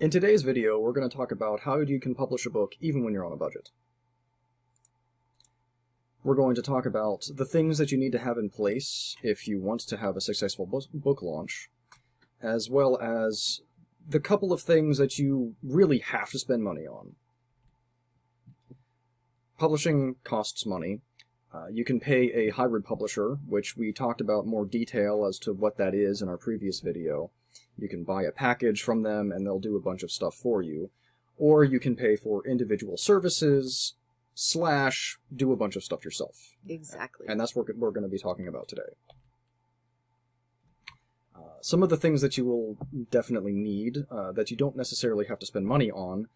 In today's video, we're going to talk about how you can publish a book even when you're on a budget. We're going to talk about the things that you need to have in place if you want to have a successful book launch, as well as the couple of things that you really have to spend money on. Publishing costs money. You can pay a hybrid publisher, which we talked about more detail as to what that is in our previous video. You can buy a package from them and they'll do a bunch of stuff for you. Or you can pay for individual services / do a bunch of stuff yourself. Exactly. And that's what we're going to be talking about today. Some of the things that you will definitely need that you don't necessarily have to spend money on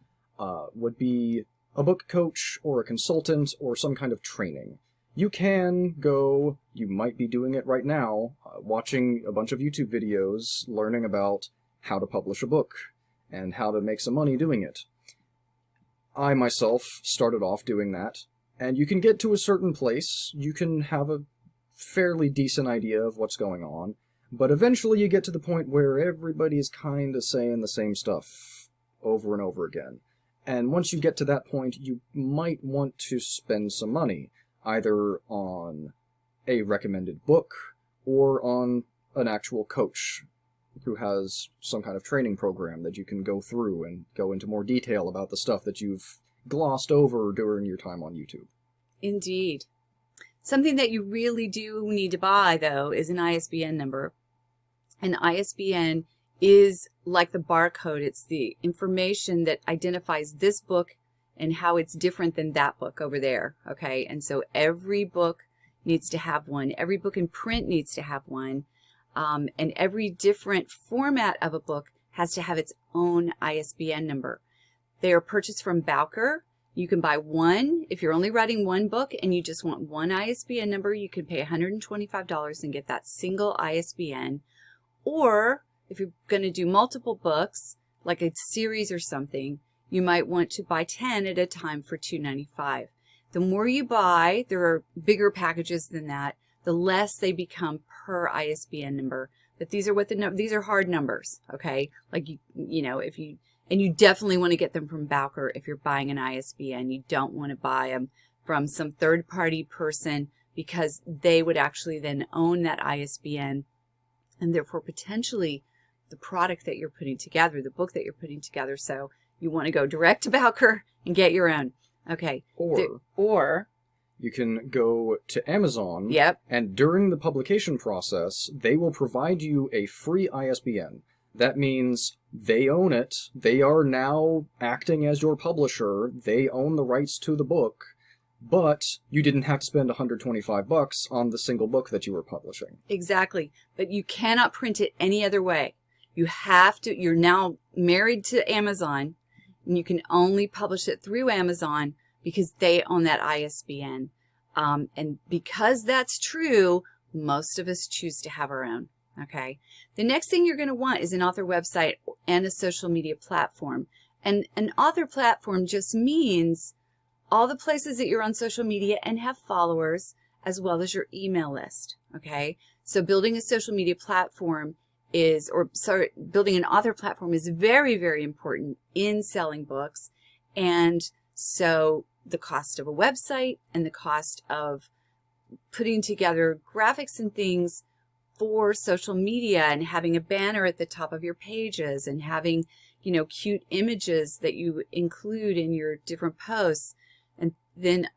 would be a book coach or a consultant or some kind of training. You can go, you might be doing it right now, watching a bunch of YouTube videos, learning about how to publish a book and how to make some money doing it. I myself started off doing that, and you can get to a certain place, you can have a fairly decent idea of what's going on, but eventually you get to the point where everybody's kind of saying the same stuff over and over again. And once you get to that point, you might want to spend some money, either on a recommended book or on an actual coach who has some kind of training program that you can go through and go into more detail about the stuff that you've glossed over during your time on YouTube. Indeed. Something that you really do need to buy, though, is an ISBN number. An ISBN is like the barcode. It's the information that identifies this book and how it's different than that book over there, okay? And so every book needs to have one. Every book in print needs to have one. And every different format of a book has to have its own ISBN number. They are purchased from Bowker. You can buy one. If you're only writing one book and you just want one ISBN number, you can pay $125 and get that single ISBN. Or if you're going to do multiple books, like a series or something, you might want to buy 10 at a time for $295. The more you buy, there are bigger packages than that, the less they become per ISBN number. But these are these are hard numbers, okay? Like and you definitely want to get them from Bowker if you're buying an ISBN. You don't want to buy them from some third-party person because they would actually then own that ISBN and therefore potentially the product that you're putting together, the book that you're putting together. So you want to go direct to Bowker and get your own. Okay. Or you can go to Amazon, yep, and during the publication process, they will provide you a free ISBN. That means they own it. They are now acting as your publisher. They own the rights to the book, but you didn't have to spend $125 on the single book that you were publishing. Exactly. But you cannot print it any other way. You have to, you're now married to Amazon, and you can only publish it through Amazon because they own that ISBN. And because that's true, most of us choose to have our own. Okay. The next thing you're going to want is an author website and a social media platform. And an author platform just means all the places that you're on social media and have followers, as well as your email list. Okay. So building a social media platform building an author platform is very, very important in selling books. And so the cost of a website and the cost of putting together graphics and things for social media and having a banner at the top of your pages and having, cute images that you include in your different posts. And then,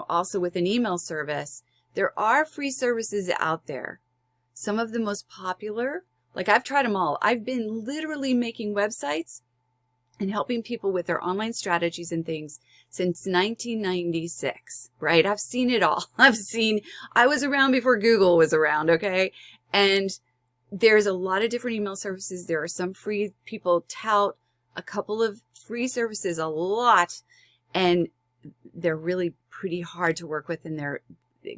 also with an email service, there are free services out there. Some of the most popular, like I've tried them all. I've been literally making websites and helping people with their online strategies and things since 1996, right? I've seen it all. I was around before Google was around, okay? And there's a lot of different email services. There are some free. People tout a couple of free services a lot, and they're really pretty hard to work with, and they're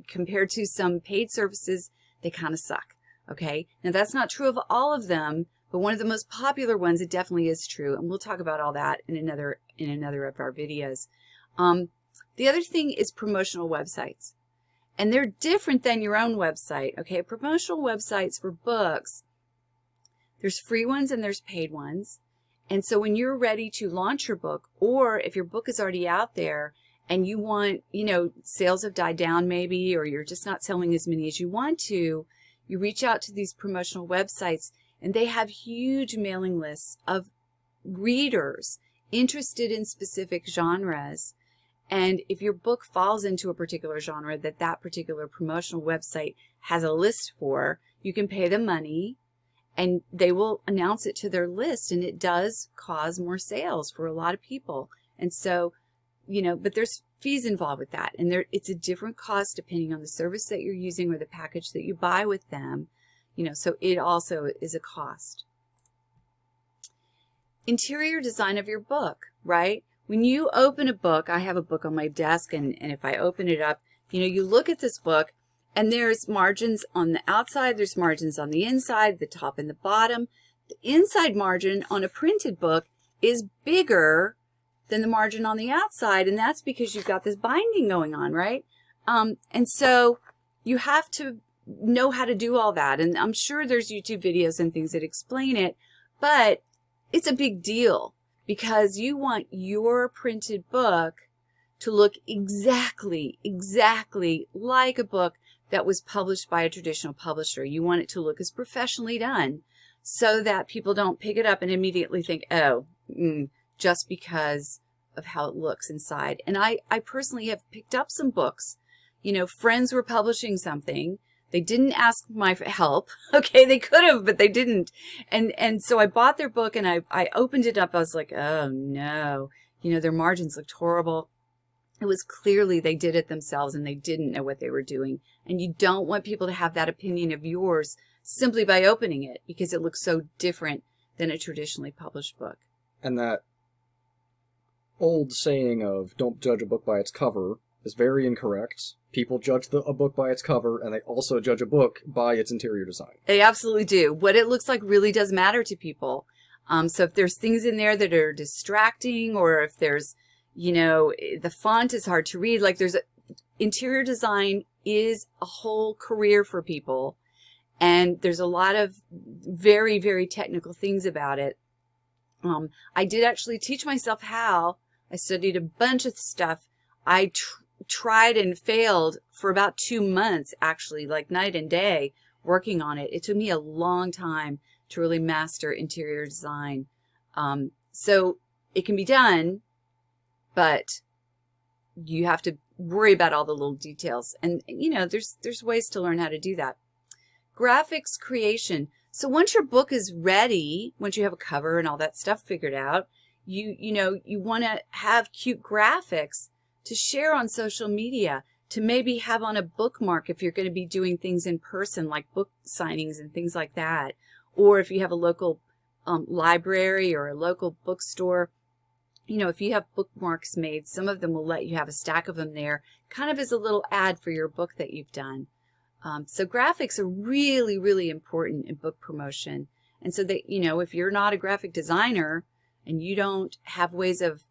compared to some paid services, they kind of suck. Okay, now that's not true of all of them, but one of the most popular ones, it definitely is true, and we'll talk about all that in another of our videos. The other thing is promotional websites, and they're different than your own website. Okay, promotional websites for books, there's free ones and there's paid ones, And so when you're ready to launch your book, or if your book is already out there and you want, sales have died down maybe, or you're just not selling as many as you want to, you reach out to these promotional websites, and they have huge mailing lists of readers interested in specific genres. And if your book falls into a particular genre that particular promotional website has a list for, you can pay them money and they will announce it to their list, and it does cause more sales for a lot of people. And so, but there's fees involved with that, and it's a different cost depending on the service that you're using or the package that you buy with them, so it also is a cost. Interior design of your book, right? When you open a book, I have a book on my desk, and if I open it up, you look at this book, and there's margins on the outside, there's margins on the inside, the top and the bottom. The inside margin on a printed book is bigger than the margin on the outside, and that's because you've got this binding going on, right? And so you have to know how to do all that, and I'm sure there's YouTube videos and things that explain it, but it's a big deal because you want your printed book to look exactly like a book that was published by a traditional publisher. You want it to look as professionally done so that people don't pick it up and immediately think, just because of how it looks inside. And I personally have picked up some books. Friends were publishing something. They didn't ask my help. Okay, they could have, but they didn't. And so I bought their book and I opened it up. I was like, oh no, their margins looked horrible. It was clearly they did it themselves and they didn't know what they were doing. And you don't want people to have that opinion of yours simply by opening it because it looks so different than a traditionally published book. And that old saying of don't judge a book by its cover is very incorrect. People judge a book by its cover, and they also judge a book by its interior design. They absolutely do. What it looks like really does matter to people. So if there's things in there that are distracting, or if there's the font is hard to read. Interior design is a whole career for people. And there's a lot of very, very technical things about it. I did actually teach myself how. I studied a bunch of stuff. I tried and failed for about 2 months, actually, like night and day, working on it. It took me a long time to really master interior design. So it can be done, but you have to worry about all the little details. And, there's ways to learn how to do that. Graphics creation. So once your book is ready, once you have a cover and all that stuff figured out, you want to have cute graphics to share on social media, to maybe have on a bookmark if you're going to be doing things in person, like book signings and things like that. Or if you have a local library or a local bookstore, if you have bookmarks made, some of them will let you have a stack of them there, kind of as a little ad for your book that you've done. So graphics are really, really important in book promotion. And so that, if you're not a graphic designer and you don't have ways of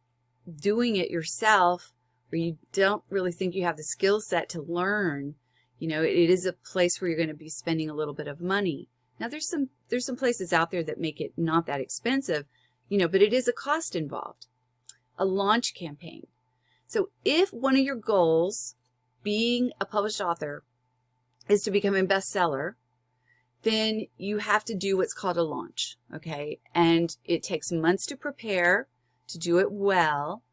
doing it yourself, or you don't really think you have the skill set to learn, it is a place where you're going to be spending a little bit of money. Now there's some places out there that make it not that expensive, but it is a cost involved. A launch campaign. So if one of your goals, being a published author, is to become a bestseller, then you have to do what's called a launch, okay? And it takes months to prepare, to do it well.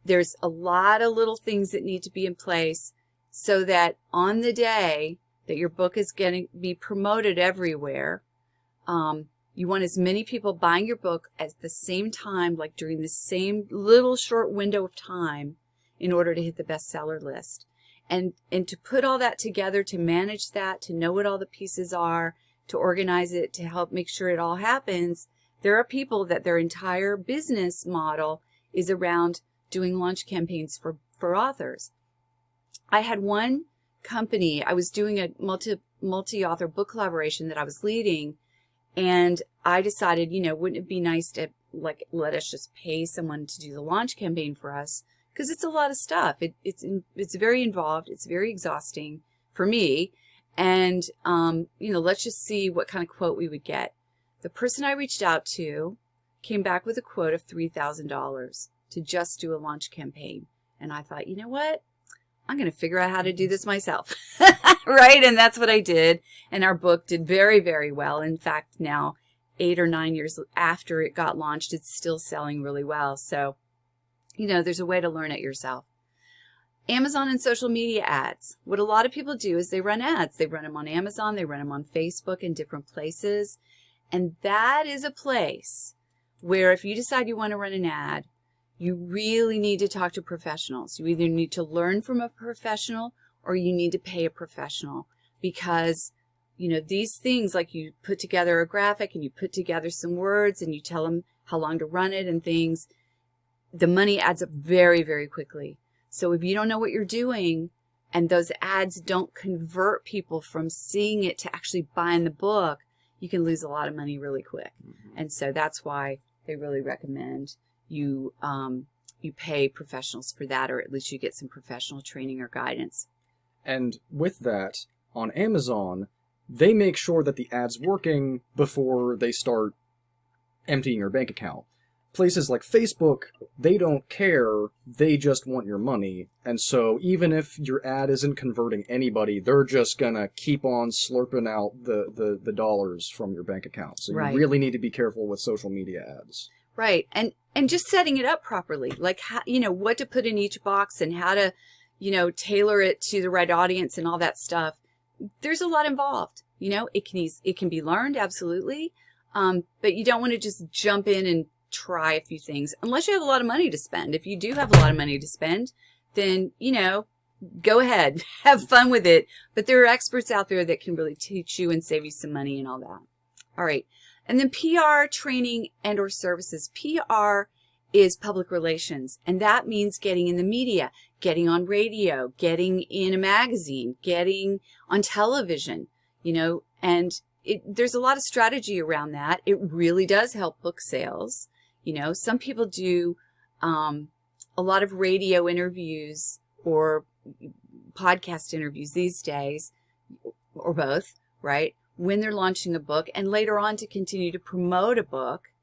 There's a lot of little things that need to be in place so that on the day that your book is going to be promoted everywhere, you want as many people buying your book at the same time, like during the same little short window of time, in order to hit the bestseller list. And to put all that together, to manage that, to know what all the pieces are, to organize it, to help make sure it all happens, there are people that their entire business model is around doing launch campaigns for authors. I had one company, I was doing a multi-author book collaboration that I was leading, and I decided, wouldn't it be nice to let us just pay someone to do the launch campaign for us? Because it's a lot of stuff. It's very involved. It's very exhausting for me. And, let's just see what kind of quote we would get. The person I reached out to came back with a quote of $3,000 to just do a launch campaign. And I thought, you know what? I'm going to figure out how to do this myself. Right? And that's what I did. And our book did very, very well. In fact, now 8 or 9 years after it got launched, it's still selling really well. So, there's a way to learn it yourself. Amazon and social media ads. What a lot of people do is they run ads. They run them on Amazon. They run them on Facebook and different places. And that is a place where if you decide you want to run an ad, you really need to talk to professionals. You either need to learn from a professional or you need to pay a professional, because, these things, like you put together a graphic and you put together some words and you tell them how long to run it and things, the money adds up very, very quickly. So if you don't know what you're doing and those ads don't convert people from seeing it to actually buying the book, you can lose a lot of money really quick. And so that's why they really recommend you pay professionals for that, or at least you get some professional training or guidance. And with that, on Amazon, they make sure that the ad's working before they start emptying your bank account. Places like Facebook, they don't care, they just want your money. And so even if your ad isn't converting anybody, they're just gonna keep on slurping out the dollars from your bank account. So Right. You really need to be careful with social media ads. Right. And just setting it up properly, like how, what to put in each box and how to, tailor it to the right audience and all that stuff. There's a lot involved. It can be learned, absolutely. But you don't want to just jump in and try a few things unless you have a lot of money to spend. If you do have a lot of money to spend, then, go ahead, have fun with it. But there are experts out there that can really teach you and save you some money and all that. All right. And then PR training and or services. PR is public relations, and that means getting in the media, getting on radio, getting in a magazine, getting on television, and there's a lot of strategy around that. It really does help book sales. Some people do a lot of radio interviews or podcast interviews these days, or both, right? When they're launching a book, and later on to continue to promote a book.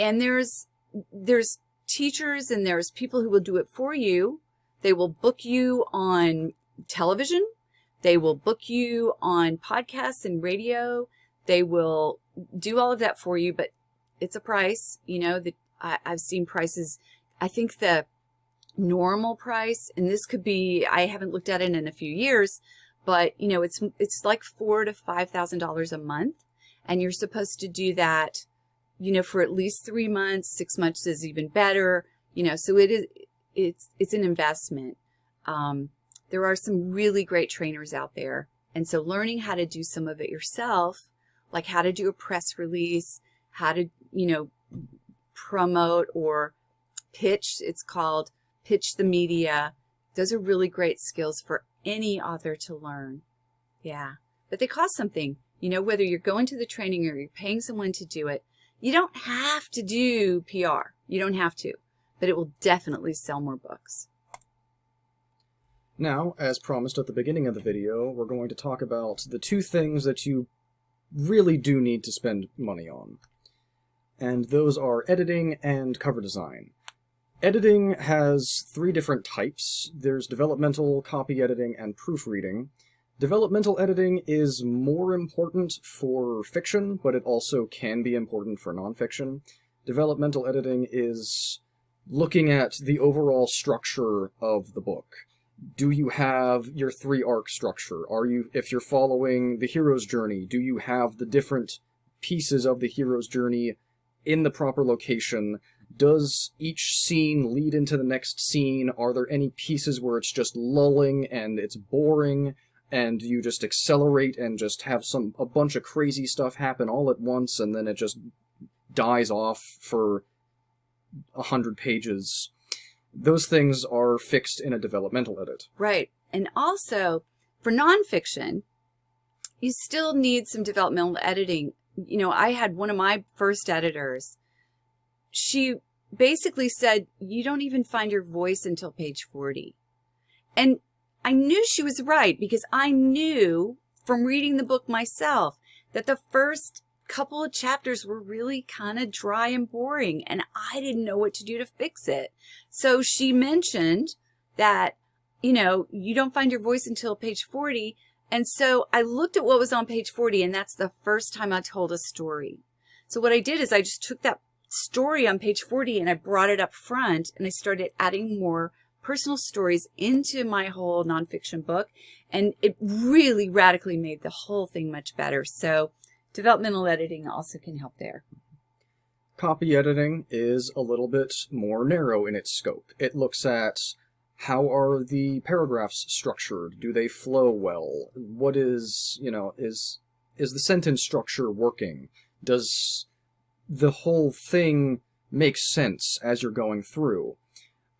And there's teachers and there's people who will do it for you. They will book you on television. They will book you on podcasts and radio. They will do all of that for you, but it's a price. I've seen prices. I think the normal price, and this could be, I haven't looked at it in a few years, but it's like $4,000 to $5,000 a month, and you're supposed to do that, for at least 3 months. 6 months is even better. So it's an investment. There are some really great trainers out there, and so learning how to do some of it yourself, like how to do a press release, how to promote or pitch. It's called pitch the media. Those are really great skills for any author to learn. Yeah. But they cost something. Whether you're going to the training or you're paying someone to do it, you don't have to do PR. You don't have to. But it will definitely sell more books. Now, as promised at the beginning of the video, we're going to talk about the two things that you really do need to spend money on. And those are editing and cover design. Editing has 3 different types. There's developmental, copy editing, and proofreading. Developmental editing is more important for fiction, but it also can be important for nonfiction. Developmental editing is looking at the overall structure of the book. Do you have your 3-arc structure? If you're following the hero's journey, do you have the different pieces of the hero's journey in the proper location? Does each scene lead into the next scene? Are there any pieces where it's just lulling and it's boring and you just accelerate and just have a bunch of crazy stuff happen all at once and then it just dies off for 100 pages? Those things are fixed in a developmental edit. Right. And also, for nonfiction, you still need some developmental editing. I had one of my first editors. She basically said, you don't even find your voice until page 40. And I knew she was right, because I knew from reading the book myself that the first couple of chapters were really kind of dry and boring, and I didn't know what to do to fix it. So she mentioned that, you know, you don't find your voice until page 40. And so I looked at what was on page 40, and that's the first time I told a story. So what I did is I just took that story on page 40 and I brought it up front, and I started adding more personal stories into my whole nonfiction book, and it really radically made the whole thing much better. So developmental editing also can help there. Copy editing is a little bit more narrow in its scope. It looks at how are the paragraphs structured? Do they flow well? What is, you know, is the sentence structure working? Does the whole thing make sense as you're going through?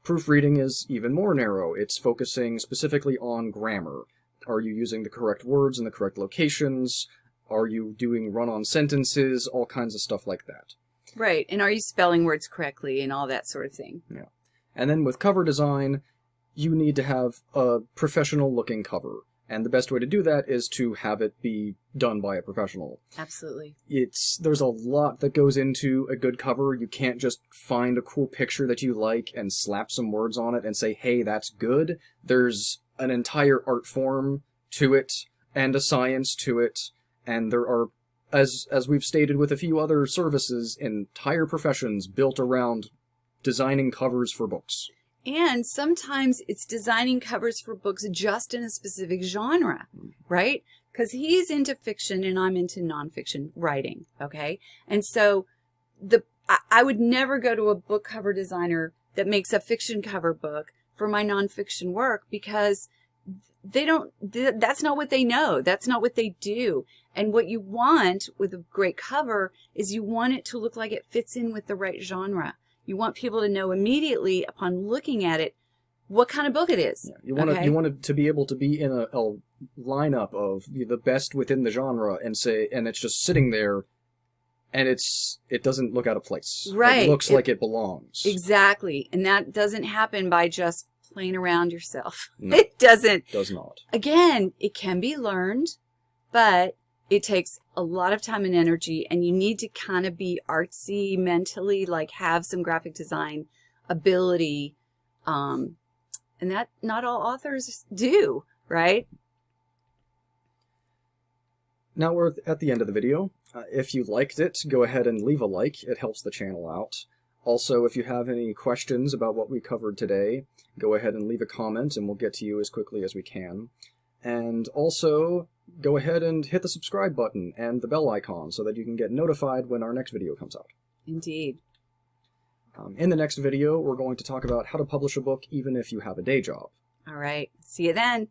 Proofreading is even more narrow. It's focusing specifically on grammar. Are you using the correct words in the correct locations? Are you doing run-on sentences? All kinds of stuff like that. Right. And are you spelling words correctly and all that sort of thing? Yeah. And then with cover design, you need to have a professional-looking cover. And the best way to do that is to have it be done by a professional. Absolutely. There's a lot that goes into a good cover. You can't just find a cool picture that you like and slap some words on it and say, hey, that's good. There's an entire art form to it and a science to it. And there are, as we've stated with a few other services, entire professions built around designing covers for books. And sometimes it's designing covers for books just in a specific genre, right? Because he's into fiction and I'm into nonfiction writing, okay? And so I would never go to a book cover designer that makes a fiction cover book for my nonfiction work, because that's not what they know. That's not what they do. And what you want with a great cover is you want it to look like it fits in with the right genre. You want people to know immediately upon looking at it what kind of book it is. Yeah, you want it to be able to be in a lineup of the best within the genre, and it's just sitting there, and it doesn't look out of place. Right. It looks like it belongs. Exactly. And that doesn't happen by just playing around yourself. No, it doesn't. Does not. Again, it can be learned, but it takes a lot of time and energy, and you need to kind of be artsy mentally, like have some graphic design ability, and that not all authors do, right? Now we're at the end of the video. If you liked it, go ahead and leave a like. It helps the channel out. Also, if you have any questions about what we covered today, go ahead and leave a comment, and we'll get to you as quickly as we can. And also, go ahead and hit the subscribe button and the bell icon so that you can get notified when our next video comes out. Indeed. In the next video, we're going to talk about how to publish a book even if you have a day job. All right. See you then.